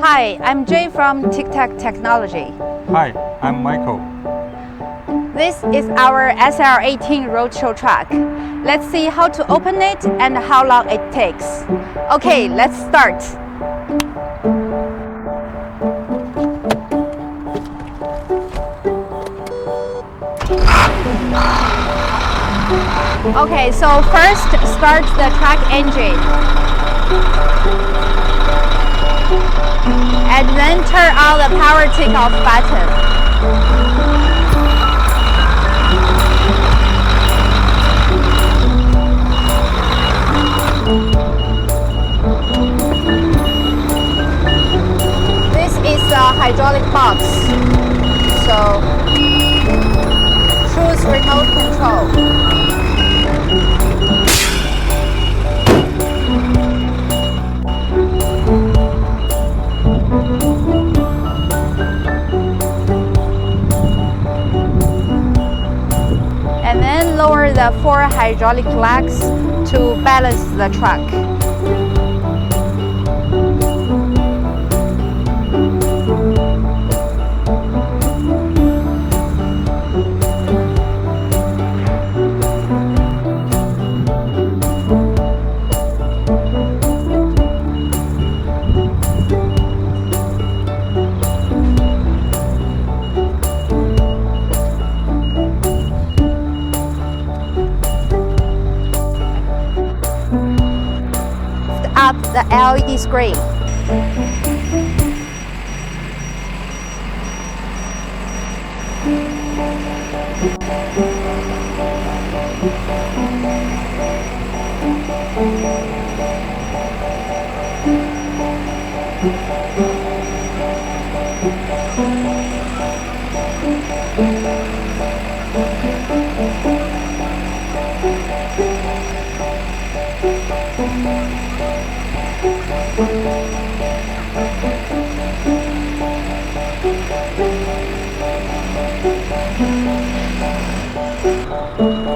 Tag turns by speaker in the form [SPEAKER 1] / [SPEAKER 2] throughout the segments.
[SPEAKER 1] Hi, I'm Jay from Ticktack Technology.
[SPEAKER 2] Hi, I'm Michael.
[SPEAKER 1] This is our SL18 roadshow truck. Let's see how to open it and how long it takes. Okay, let's start. Okay, so first start the truck engine. And then turn on the power take-off button. This is a hydraulic box, so choose remote control. And then lower the 4 hydraulic legs to balance the truck. Up the LED screen.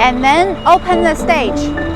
[SPEAKER 1] And then open the stage.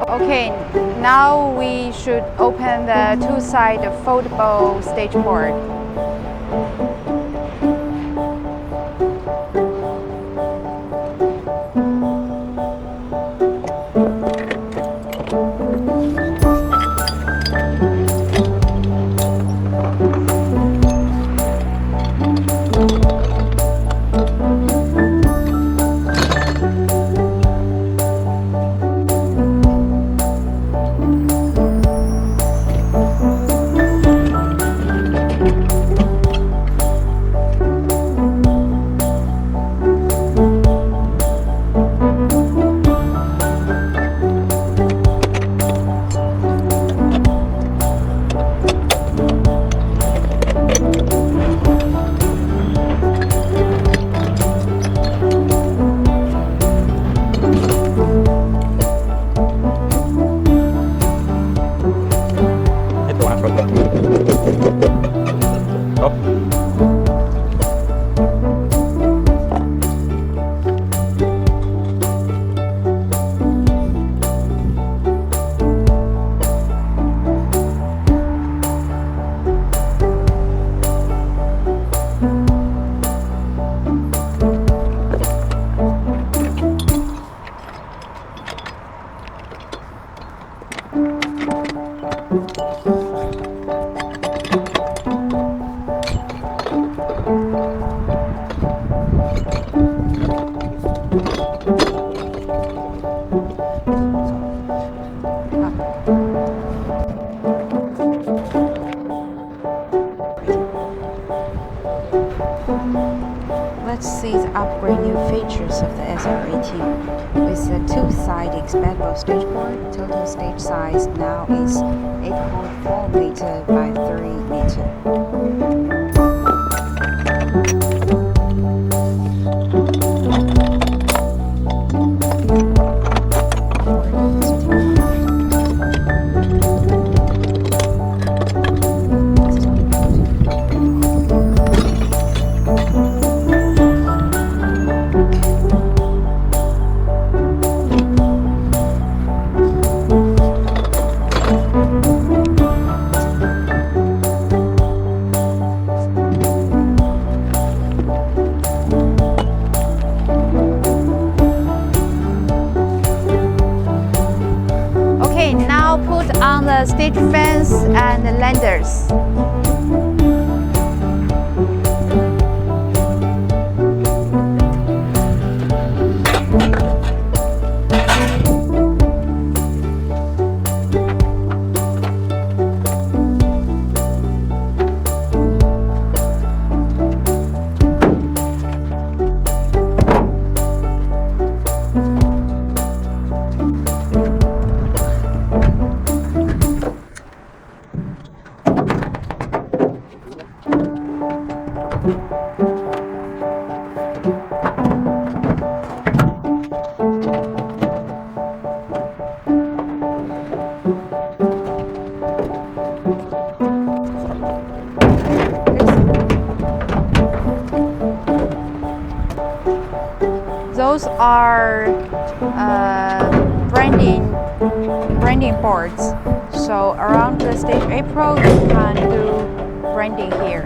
[SPEAKER 1] Okay, now we should open the 2-side foldable stage board. see the upgrade new features of the SL18. With a two-side expandable stage board, total stage size now is 8.4 meter by 3 meter. Now put on the stage fence and the landers. Those are branding boards. So around the stage April, you can do branding here.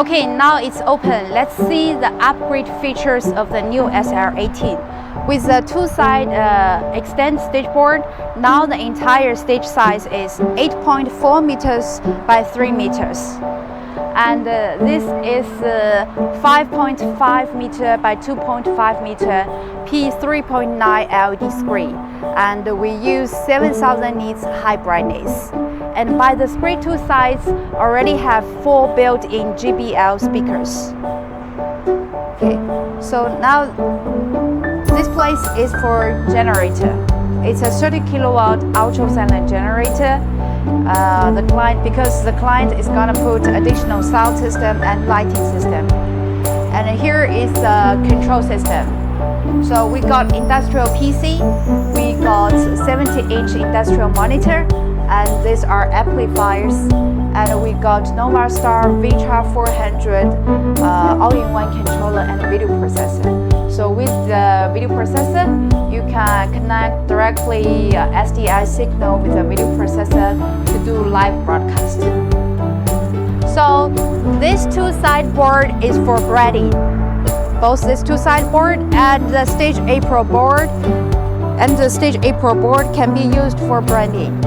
[SPEAKER 1] Okay, now it's open. Let's see the upgrade features of the new SL18. With the two-side extend stage board, now the entire stage size is 8.4 meters by 3 meters. And this is 5.5 meter by 2.5 meter P3.9 LED screen. And we use 7000 nits high brightness. And by the screen two sides already have 4 built-in JBL speakers. Okay, so now this place is for generator. It's a 30 kilowatt ultra silent generator. Because the client is gonna put additional sound system and lighting system. And here is the control system. So we got industrial PC, we got 70-inch industrial monitor, and these are amplifiers. And we got Novastar VTRA 400 all-in-one controller and video processor. So with the video processor, you can connect directly SDI signal with the video processor to do live broadcast. So this two-side board is for branding. Both this two-side board and the Stage A Pro board can be used for branding.